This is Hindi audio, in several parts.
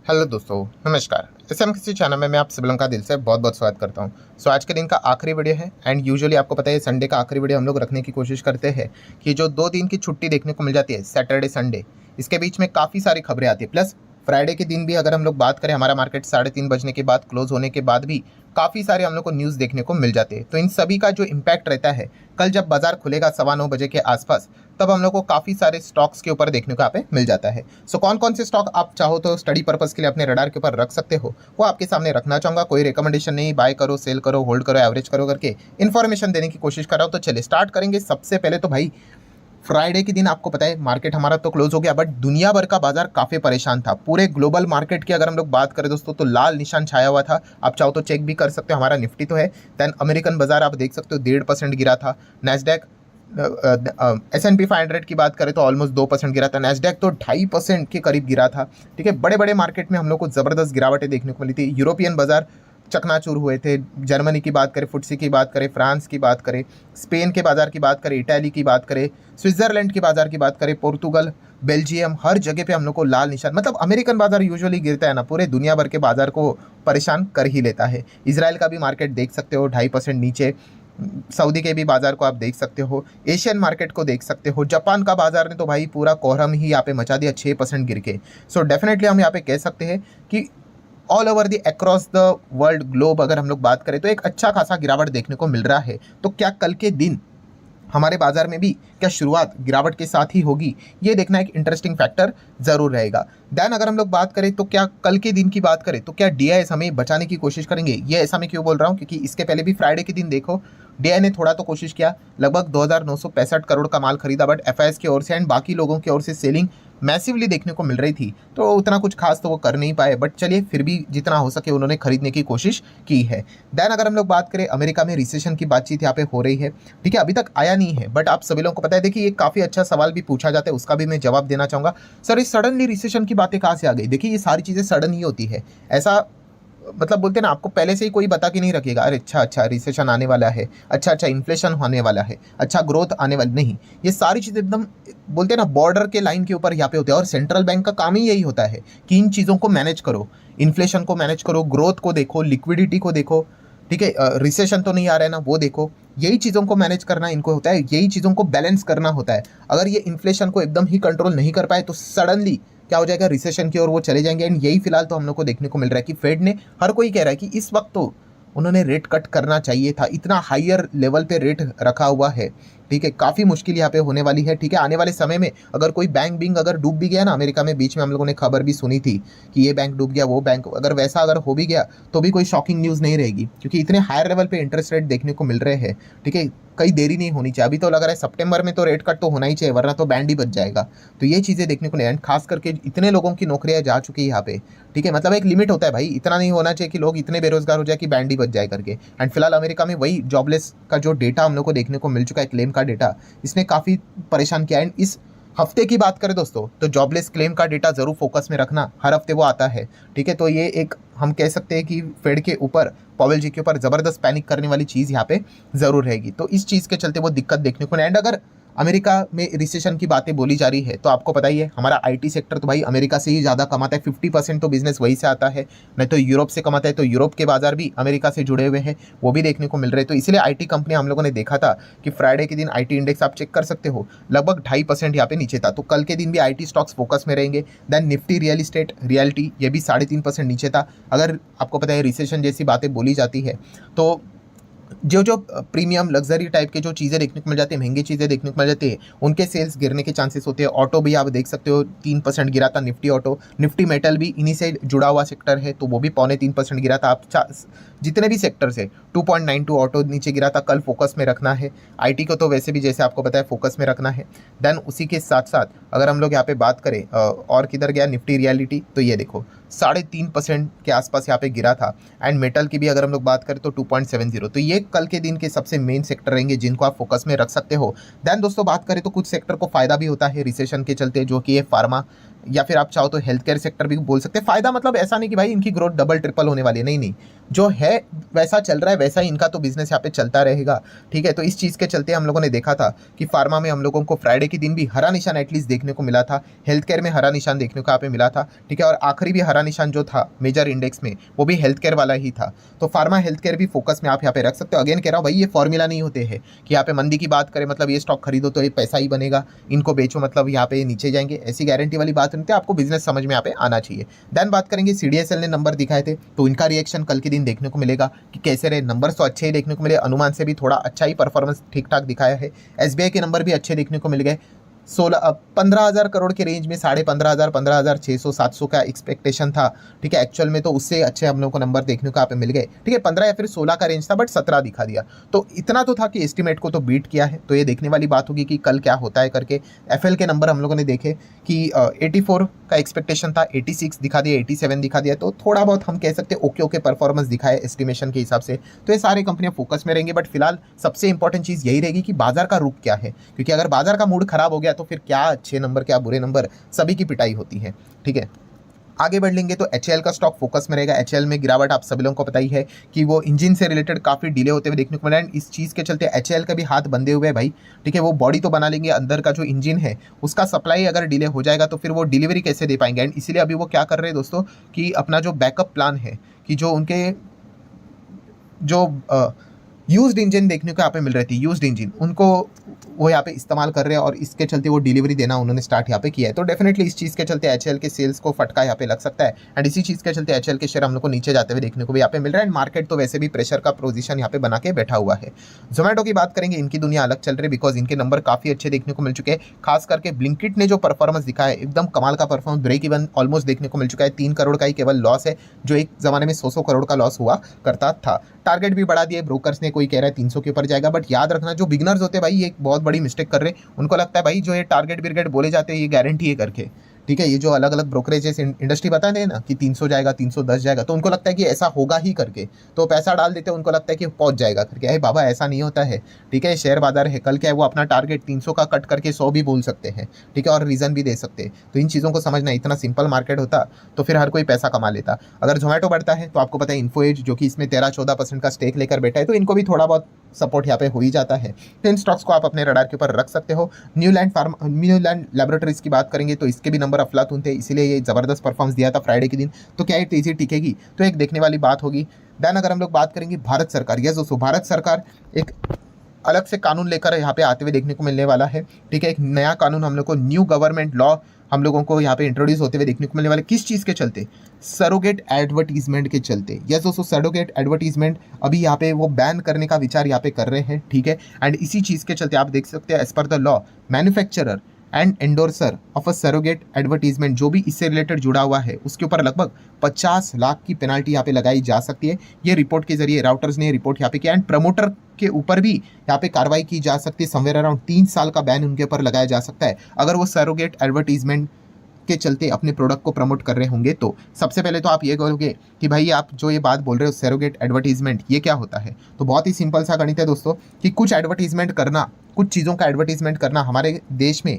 हेलो दोस्तों, नमस्कार। किसी चैनल में मैं आप सभी लोगों का दिल से बहुत बहुत स्वागत करता हूं। आज के दिन का आखिरी वीडियो है एंड यूजुअली आपको पता है संडे का आखिरी वीडियो हम लोग रखने की कोशिश करते हैं कि जो 2 दिन की छुट्टी देखने को मिल जाती है, सैटरडे संडे, इसके बीच में काफ़ी सारी खबरें आती है। प्लस फ्राइडे के दिन भी अगर हम लोग बात करें, हमारा मार्केट 3:30 बजने के बाद क्लोज होने के बाद भी काफ़ी सारे हम लोग को न्यूज़ देखने को मिल जाते हैं। तो इन सभी का जो इम्पैक्ट रहता है, कल जब बाजार खुलेगा 9:15 बजे के आसपास, तब हम लोग को काफ़ी सारे स्टॉक्स के ऊपर देखने को यहाँ पे मिल जाता है। कौन कौन से स्टॉक आप चाहो तो स्टडी पर्पस के लिए अपने रडार के ऊपर रख सकते हो, वो आपके सामने रखना चाहूँगा। कोई रिकमेंडेशन नहीं, बाय करो, सेल करो, होल्ड करो, एवरेज करो करके इन्फॉर्मेशन देने की कोशिश कर रहा हूँ। तो चलिए स्टार्ट करेंगे। सबसे पहले तो भाई फ्राइडे के दिन आपको पता है मार्केट हमारा तो क्लोज हो गया, बट दुनिया भर का बाजार काफ़ी परेशान था। पूरे ग्लोबल मार्केट की अगर हम लोग बात करें दोस्तों, तो लाल निशान छाया हुआ था। आप चाहो तो चेक भी कर सकते हो, हमारा निफ्टी तो है। दैन अमेरिकन बाजार आप देख सकते हो 1.5% गिरा था। नैस्डैक, S&P 500 की बात करें तो ऑलमोस्ट 2% गिरा था। नैस्डैक तो 2.5% के करीब गिरा था। ठीक है, बड़े बड़े मार्केट में हम लोग को ज़बरदस्त गिरावटें देखने को मिली थी। यूरोपियन बाजार चकनाचूर हुए थे। जर्मनी की बात करें, फुटसी की बात करें, फ्रांस की बात करें, स्पेन के बाजार की बात करें, इटाली की बात करें, स्विट्जरलैंड के बाजार की बात करें, पोर्तुगल, बेल्जियम, हर जगह पे हम लोग को लाल निशान, मतलब अमेरिकन बाजार यूजुअली गिरता है ना, पूरे दुनिया भर के बाजार को परेशान कर ही लेता है। इसराइल का भी मार्केट देख सकते हो 2.5% नीचे। सऊदी के भी बाजार को आप देख सकते हो, एशियन मार्केट को देख सकते हो। जापान का बाजार ने तो भाई पूरा कोहरम ही यहाँ पे मचा दिया 6% गिर के। डेफिनेटली हम यहाँ पे कह सकते हैं कि all over the across the world globe अगर हम लोग बात करें तो एक अच्छा खासा गिरावट देखने को मिल रहा है। तो क्या कल के दिन हमारे बाजार में भी क्या शुरुआत गिरावट के साथ ही होगी, ये देखना एक इंटरेस्टिंग फैक्टर जरूर रहेगा। दैन अगर हम लोग बात करें तो क्या कल के दिन की बात करें तो क्या डीआईएस हमें बचाने की कोशिश करेंगे। ये ऐसा मैं क्यों बोल रहा हूँ, क्योंकि इसके पहले भी फ्राइडे के दिन देखो डीआई ने थोड़ा तो कोशिश किया, लगभग 2,965 करोड़ का माल खरीदा, बट एफआईएस की ओर से एंड बाकी लोगों की ओर से सेलिंग मैसिवली देखने को मिल रही थी, तो उतना कुछ खास तो वो कर नहीं पाए। बट चलिए फिर भी जितना हो सके उन्होंने खरीदने की कोशिश की है। दैन अगर हम लोग बात करें, अमेरिका में रिसेशन की बातचीत यहाँ पे हो रही है। ठीक है, अभी तक आया नहीं है, बट आप सभी लोगों को पता है। देखिए, ये काफ़ी अच्छा सवाल भी पूछा जाता है, उसका भी मैं जवाब देना चाहूँगा। सर, ये सडनली रिसेशन की बातें कहाँ से आ गई? देखिए, ये सारी चीज़ें सडन ही होती है। ऐसा मतलब बोलते हैं ना, आपको पहले से ही कोई बता के नहीं रखेगा, अरे अच्छा अच्छा रिसेशन आने वाला है, अच्छा अच्छा इन्फ्लेशन होने वाला है, अच्छा ग्रोथ आने वाली नहीं। ये सारी चीज़ें एकदम बोलते हैं ना बॉर्डर के लाइन के ऊपर यहाँ पे होते हैं। और सेंट्रल बैंक का काम ही यही होता है कि इन चीज़ों को मैनेज करो, इन्फ्लेशन को मैनेज करो, ग्रोथ को देखो, लिक्विडिटी को देखो। ठीक है, रिसेशन तो नहीं आ रहा है ना, वो देखो। यही चीज़ों को मैनेज करना इनको होता है, यही चीज़ों को बैलेंस करना होता है। अगर ये इन्फ्लेशन को एकदम ही कंट्रोल नहीं कर पाए तो सडनली क्या हो जाएगा, रिसेशन की ओर वो चले जाएंगे। एंड यही फिलहाल तो हम लोग को देखने को मिल रहा है कि फेड ने, हर कोई कह रहा है कि इस वक्त तो उन्होंने रेट कट करना चाहिए था, इतना हायर लेवल पे रेट रखा हुआ है। ठीक है, काफ़ी मुश्किल यहाँ पे होने वाली है। ठीक है, आने वाले समय में अगर कोई बैंक बिंग अगर डूब भी गया ना, अमेरिका में बीच में हम लोगों ने खबर भी सुनी थी कि ये बैंक डूब गया, वो बैंक, अगर वैसा अगर हो भी गया तो भी कोई शॉकिंग न्यूज़ नहीं रहेगी, क्योंकि इतने हायर लेवल पे इंटरेस्ट रेट देखने को मिल रहे हैं। ठीक है, कई देरी नहीं होनी चाहिए। अभी तो लग रहा है सितंबर में तो रेट कट तो होना ही चाहिए, वरना तो बैंड ही बच जाएगा। तो ये चीज़ें देखने को नहीं, एंड खास करके इतने लोगों की नौकरियां जा चुकी है यहाँ पे। ठीक है, मतलब एक लिमिट होता है भाई, इतना नहीं होना चाहिए कि लोग इतने बेरोजगार हो जाए कि बैंड ही बच जाए करके। एंड फिलहाल अमेरिका में वही जॉबलेस का जो डेटा हम लोग को देखने को मिल चुका है, क्लेम का डेटा, इसने काफ़ी परेशान किया। एंड इस हफ्ते की बात करें दोस्तों, तो जॉबलेस क्लेम का डेटा जरूर फोकस में रखना, हर हफ्ते वो आता है। ठीक है, तो ये एक हम कह सकते हैं कि फेड के ऊपर, पॉवेल जी के ऊपर जबरदस्त पैनिक करने वाली चीज़ यहाँ पे जरूर रहेगी। तो इस चीज़ के चलते वो दिक्कत देखने को नहीं। एंड अगर अमेरिका में रिसेशन की बातें बोली जा रही है तो आपको पता ही है, हमारा आईटी सेक्टर तो भाई अमेरिका से ही ज़्यादा कमाता है। 50% तो बिजनेस वहीं से आता है, नहीं तो यूरोप से कमाता है। तो यूरोप के बाजार भी अमेरिका से जुड़े हुए हैं, वो भी देखने को मिल रहे हैं। तो इसलिए आईटी कंपनी हम लोगों ने देखा था कि फ्राइडे के दिन आईटी इंडेक्स आप चेक कर सकते हो, लगभग 2.5% यहाँ पे नीचे था। तो कल के दिन भी आईटी स्टॉक्स फोकस में रहेंगे। Then Nifty real estate realty, ये भी 3.5% नीचे था। अगर आपको पता है रिसेशन जैसी बातें बोली जाती है तो जो जो प्रीमियम लग्जरी टाइप के जो चीज़ें देखने को मिल जाती है, महंगी चीज़ें देखने को मिल जाती है, उनके सेल्स गिरने के चांसेस होते हैं। ऑटो भी आप देख सकते हो 3% गिरा था निफ्टी ऑटो। निफ्टी मेटल भी इन्हीं से जुड़ा हुआ सेक्टर है, तो वो भी 2.25% गिरा था। आप जितने भी सेक्टर से 2.92 ऑटो नीचे गिरा था। कल फोकस में रखना है। आईटी को तो वैसे भी जैसे आपको पता है फोकस में रखना है। देन उसी के साथ साथ अगर हम लोग यहाँ पे बात करें और किधर गया निफ्टी रियलिटी, तो ये देखो 3.5% के आसपास यहाँ पे गिरा था। एंड मेटल की भी अगर हम लोग बात करें तो 2.70। तो ये कल के दिन के सबसे मेन सेक्टर रहेंगे जिनको आप फोकस में रख सकते हो। देन दोस्तों बात करें तो कुछ सेक्टर को फायदा भी होता है रिसेशन के चलते, जो कि है फार्मा। या फिर आप चाहो तो हेल्थ केयर सेक्टर भी बोल सकते हैं। फायदा मतलब ऐसा नहीं कि भाई इनकी ग्रोथ डबल ट्रिपल होने वाली है, नहीं नहीं, जो है वैसा चल रहा है, वैसा ही इनका तो बिजनेस यहाँ पे चलता रहेगा, ठीक है। तो इस चीज़ के चलते हम लोगों ने देखा था कि फार्मा में हम लोगों को फ्राइडे के दिन भी हरा निशान एटलीस्ट देखने को मिला था, हेल्थ केयर में हरा निशान देखने को यहाँ पे मिला था, ठीक है। और आखिरी भी हरा निशान जो था मेजर इंडेक्स में वो भी हेल्थ केयर वाला ही था। तो फार्मा हेल्थ केयर भी फोकस में आप यहाँ पे रख सकते हो। अगेन कह रहा हूँ भाई, ये फॉर्मूला नहीं होते हैं कि यहाँ पे मंदी की बात करें मतलब ये स्टॉक खरीदो तो ये पैसा ही बनेगा, इनको बेचो मतलब यहाँ पे नीचे जाएंगे, ऐसी गारंटी वाली बात नहीं है। आपको बिजनेस समझ में यहाँ पे आना चाहिए। देन बात करेंगे CDSL ने नंबर दिखाए थे, तो इनका रिएक्शन कल के दिन देखने को मिलेगा कि कैसे रहे। नंबर्स तो अच्छे ही देखने को मिले, अनुमान से भी थोड़ा अच्छा ही परफॉर्मेंस ठीक ठाक दिखाया है। SBI के नंबर भी अच्छे देखने को मिल गए। 15,000 करोड़ के रेंज में 15,500, 15,600, 700 का एक्सपेक्टेशन था, ठीक है। एक्चुअल में तो उससे अच्छे हम लोग को नंबर देखने को यहाँ पे मिल गए, ठीक है। 15 या फिर 16 का रेंज था, बट 17 दिखा दिया, तो इतना तो था कि एस्टिमेट को तो बीट किया है। तो ये देखने वाली बात होगी कि कल क्या होता है करके। FL के नंबर हम लोगों ने देखे कि 84 का एक्सपेक्टेशन था, 86 दिखा दिया, 87 दिखा दिया, तो थोड़ा बहुत हम कह सकते हैं ओके ओके परफॉर्मेंस दिखाए एस्टिमेशन के हिसाब से। तो ये सारी कंपनियां फोकस में रहेंगी, बट फिलहाल सबसे इंपॉर्टेंट चीज़ यही रहेगी कि बाजार का रुख क्या है, क्योंकि अगर बाजार का मूड खराब हो गया तो फिर क्या अच्छे नंबर क्या बुरे नंबर सभी की पिटाई होती है, ठीक है। आगे बढ़ लेंगे तो HAL का स्टॉक फोकस में रहेगा। HAL में गिरावट आप सभी लोगों को पता ही है कि वो इंजन से रिलेटेड काफ़ी डिले होते हुए देखने को मिला है। इस चीज़ के चलते HAL का भी हाथ बंधे हुए है भाई, ठीक है। वो बॉडी तो बना लेंगे, अंदर का जो इंजन है उसका सप्लाई अगर डिले हो जाएगा तो फिर वो डिलीवरी कैसे दे पाएंगे। एंड इसीलिए अभी वो क्या कर रहे हैं दोस्तों कि अपना जो बैकअप प्लान है कि जो उनके जो यूज्ड इंजन देखने को यहाँ पे मिल रही थी, यूज्ड इंजन उनको वो यहाँ पे इस्तेमाल कर रहे हैं और इसके चलते वो डिलीवरी देना उन्होंने स्टार्ट यहाँ पे किया है। तो डेफिनेटली इस चीज़ के चलते HAL के सेल्स को फटका यहाँ पे लग सकता है। एंड इसी चीज़ के चलते HAL के शेयर हम लोग को नीचे जाते हुए देखने को भी यहाँ पे मिल रहा है। एंड मार्केट तो वैसे भी प्रेशर का पोजीशन यहाँ पे बना के बैठा हुआ है। जोमेटो की बात करेंगे, इनकी दुनिया अलग चल रही है, बिकॉज इनके नंबर काफ़ी अच्छे देखने को मिल चुके हैं। खास करके ब्लिंकिट ने जो परफॉर्मेंस दिखा है एकदम कमाल का परफॉर्मेंस, ब्रेक इवन ऑलमोस्ट देखने को मिल चुका है। 3 करोड़ का ही केवल लॉस है, जो एक ज़माने में 100 करोड़ का लॉस हुआ करता था। टारगेट भी बढ़ा दिए ब्रोकर्स ने, कोई कह रहा है 300 के ऊपर जाएगा, बट याद रखना जो बिगनर्स होते हैं भाई ये एक बहुत बड़ी मिस्टेक कर रहे हैं। उनको लगता है भाई जो ये टारगेट बिरगेट बोले जाते हैं ये गारंटी है करके, ठीक है। ये जो अलग अलग ब्रोकरेजेस इंडस्ट्री बताते हैं ना कि 300 जाएगा, 310 जाएगा, तो उनको लगता है कि ऐसा होगा ही करके, तो पैसा डाल देते हैं, उनको लगता है कि पहुंच जाएगा करके। अरे बाबा ऐसा नहीं होता है, ठीक है। शेयर बाजार है, कल क्या है वो अपना टारगेट 300 का कट करके 100 भी बोल सकते हैं, ठीक है, और रीज़न भी दे सकते हैं। तो इन चीज़ों को समझना, इतना सिंपल मार्केट होता तो फिर हर कोई पैसा कमा लेता। अगर जोमेटो बढ़ता है तो आपको पता है इन्फो एज जो कि इसमें 13-14% का स्टेक लेकर बैठा है, तो इनको भी थोड़ा बहुत सपोर्ट यहाँ पे हो ही जाता है। तो इन स्टॉक्स को आप अपने रडार के ऊपर रख सकते हो। न्यूलैंड लैबोरेटरीज की बात करेंगे तो इसके भी नंबर अफलातून थे, इसीलिए ये ज़बरदस्त परफॉर्मेंस दिया था फ्राइडे के दिन। तो क्या ये तेज़ी टिकेगी, तो एक देखने वाली बात होगी। देन अगर हम लोग बात करेंगे भारत सरकार, यस दोस्तों, भारत सरकार एक अलग से कानून लेकर यहाँ पे आते हुए देखने को मिलने वाला है, ठीक है। एक नया कानून हम लोग को, न्यू गवर्नमेंट लॉ हम लोगों को यहाँ पे इंट्रोड्यूस होते हुए देखने को मिलने वाले। किस चीज़ के चलते? सरोगेट एडवर्टीजमेंट के चलते। यस दोस्तों, सरोगेट एडवर्टीजमेंट अभी यहाँ पे वो बैन करने का विचार यहाँ पे कर रहे हैं, ठीक है। एंड इसी चीज़ के चलते आप देख सकते हैं as per the law manufacturer and endorser of a surrogate advertisement, जो भी इससे रिलेटेड जुड़ा हुआ है उसके ऊपर लगभग 50 लाख की पेनाल्टी यहाँ पे लगाई जा सकती है। ये रिपोर्ट के जरिए राउटर्स ने रिपोर्ट यहाँ पे किया। एंड प्रमोटर के ऊपर भी यहाँ पे कार्रवाई की जा सकती है। समवेयर अराउंड 3 साल का बैन उनके ऊपर लगाया जा सकता है अगर वो सरोगेट एडवर्टीजमेंट के चलते अपने प्रोडक्ट को प्रमोट कर रहे होंगे। तो सबसे पहले तो आप ये कहोगे कि भाई आप जो ये बात बोल रहे हो सरोगेट एडवर्टीजमेंट, ये क्या होता है? तो बहुत ही सिंपल सा गणित है दोस्तों कि कुछ एडवर्टीजमेंट करना, कुछ चीज़ों का एडवर्टीजमेंट करना हमारे देश में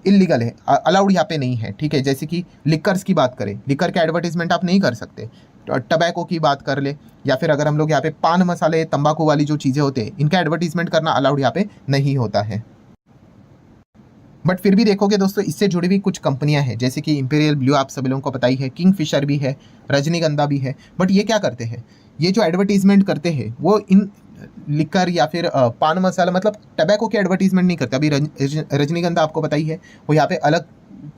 इलीगल है, अलाउड यहाँ पे नहीं है, ठीक है। जैसे कि लिकर्स की बात करें, लिकर के एडवर्टीजमेंट आप नहीं कर सकते। टबैको की बात कर ले, या फिर अगर हम लोग यहाँ पे पान मसाले, तंबाकू वाली जो चीज़ें होते हैं, इनका एडवर्टीजमेंट करना अलाउड यहाँ पे नहीं होता है। बट फिर भी देखोगे दोस्तों, इससे जुड़ी हुई कुछ कंपनियां हैं, जैसे कि इंपीरियल ब्लू आप सभी लोगों को पता ही है, किंगफिशर भी है, रजनीगंधा भी है। बट ये क्या करते हैं, ये जो एडवर्टीजमेंट करते हैं वो इन लिकर या फिर पान मसाला मतलब टबैको की एडवर्टीजमेंट नहीं करते। अभी रजनीगंधा आपको पता ही है, वो यहाँ पे अलग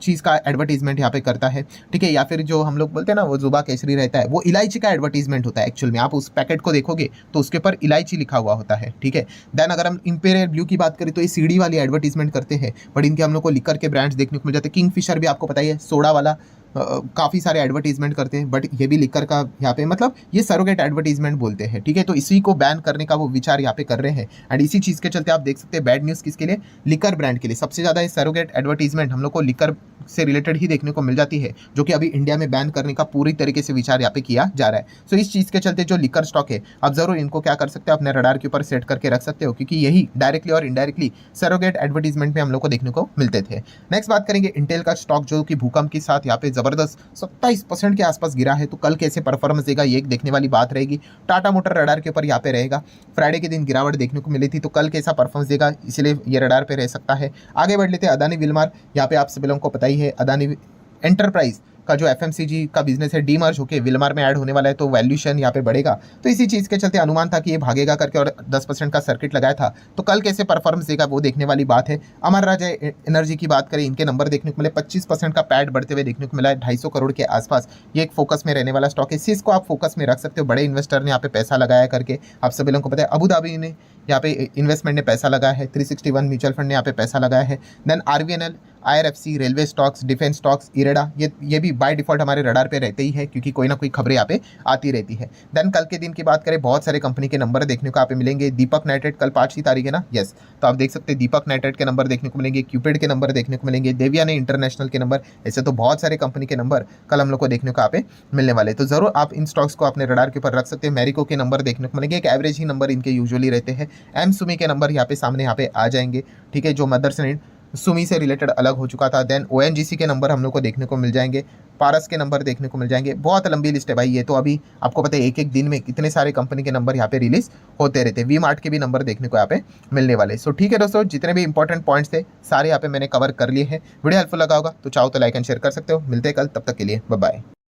चीज़ का एडवर्टीजमेंट यहाँ पे करता है, ठीक है। या फिर जो हम लोग बोलते हैं ना वो जुबा केसरी रहता है, वो इलायची का एडवर्टीजमेंट होता है एक्चुअल में। आप उस पैकेट को देखोगे तो उसके ऊपर इलायची लिखा हुआ होता है, ठीक है। देन अगर हम इंपीरियल ब्लू की बात करें तो ये सीडी वाली एडवर्टीजमेंट करते हैं, बट इनके हम लोग को लिकर के ब्रांड्स देखने को मिल जाते हैं। किंगफिशर भी आपको पता ही है, सोडा वाला काफ़ी सारे एडवर्टीजमेंट करते हैं, बट ये भी लिकर का यहाँ पे मतलब ये सरोगेट एडवर्टीजमेंट बोलते हैं, ठीक है। तो इसी को बैन करने का वो विचार यहाँ पे कर रहे हैं। एंड इसी चीज़ के चलते आप देख सकते हैं बैड न्यूज़ किसके लिए, लिकर ब्रांड के लिए। सबसे ज़्यादा ये सरोगेट एडवर्टीजमेंट हम लोग को लिकर से रिलेटेड ही देखने को मिल जाती है, जो कि अभी इंडिया में बैन करने का पूरी तरीके से विचार यहाँ पे किया जा रहा है। सो इस चीज़ के चलते जो लिकर स्टॉक है, आप जरूर इनको क्या कर सकते हो, अपने रडार के ऊपर सेट करके रख सकते हो, क्योंकि यही डायरेक्टली और इनडायरेक्टली सरोगेट एडवर्टीजमेंट में हम लोग को देखने को मिलते थे। नेक्स्ट बात करेंगे इंटेल का स्टॉक, जो कि भूकंप के साथ यहाँ पे जबरदस्त 27% के आसपास गिरा है। तो कल कैसे परफॉर्मेंस देगा ये एक देखने वाली बात रहेगी। टाटा मोटर रडार के ऊपर यहाँ पे रहेगा। फ्राइडे के दिन गिरावट देखने को मिली थी, तो कल कैसा परफॉर्मेंस देगा, इसलिए ये रडार पे रह सकता है। आगे बढ़ लेते हैं अदानी विलमार। यहाँ पे आप सभी लोगों को पता ही है, अदानी एंटरप्राइज का जो एफएमसीजी का बिजनेस है डीमर्ज होकर विलमार में ऐड होने वाला है, तो वैल्यूएशन यहाँ पे बढ़ेगा। तो इसी चीज़ के चलते अनुमान था कि ये भागेगा करके, और 10% का सर्किट लगाया था। तो कल कैसे परफॉर्मेंस देगा वो देखने वाली बात है। अमर राजा एनर्जी की बात करें, इनके नंबर देखने को मिले, 25% का पैड बढ़ते हुए देखने को मिला है, 250 करोड़ के आसपास। ये एक फोकस में रहने वाला स्टॉक है। सिस को आप फोकस में रख सकते हो, बड़े इन्वेस्टर ने यहाँ पे पैसा लगाया करके, आप सभी लोगों को पता है। अबू धाबी ने यहाँ पे इन्वेस्टमेंट ने पैसा लगाया है, 361 म्यूचुअल फंड ने यहाँ पे पैसा लगाया है। Then RVNL, IRFC, railway stocks, defence stocks, IREDA, ये भी बाय डिफॉल्ट हमारे रडार पे रहते ही है, क्योंकि कोई ना कोई खबरें यहाँ पे आती रहती है। देन कल के दिन की बात करें, बहुत सारे कंपनी के नंबर देखने को यहाँ पे मिलेंगे। दीपक नाइट्रेट कल 5 तारीख है ना, यस, तो आप देख सकते हैं दीपक नाइट्रेट के नंबर देखने को मिलेंगे, क्यूपिड के नंबर देखने को मिलेंगे, देवियानी इंटरनेशनल के नंबर। ऐसे तो बहुत सारे कंपनी के नंबर कल हम लोग को देखने को यहाँ पे मिलने वाले, तो जरूर आप इन स्टॉक्स को अपने रडार के ऊपर रख सकते हैं। मैरिको के नंबर देखने को मिलेंगे, एक एवरेज ही नंबर इनके यूजुअली रहते हैं। एम सुमी के नंबर यहाँ पे सामने यहाँ पे आ जाएंगे, ठीक है, जो मदर्स एंड सुमी से रिलेटेड अलग हो चुका था। देन ओएनजीसी के नंबर हम लोग को देखने को मिल जाएंगे, पारस के नंबर देखने को मिल जाएंगे। बहुत लंबी लिस्ट है भाई ये, तो अभी आपको पता है एक एक दिन में कितने सारे कंपनी के नंबर यहाँ पे रिलीज होते रहते हैं। वी मार्ट के भी नंबर देखने को यहाँ पे मिलने वाले। सो ठीक है दोस्तों, जितने भी इंपॉर्टेंट पॉइंट्स थे सारे यहाँ पे मैंने कवर कर लिए हैं। वीडियो हेल्पफुल लगा होगा तो चाहो तो लाइक एंड शेयर कर सकते हो। मिलते हैं कल, तब तक के लिए बाय बाय।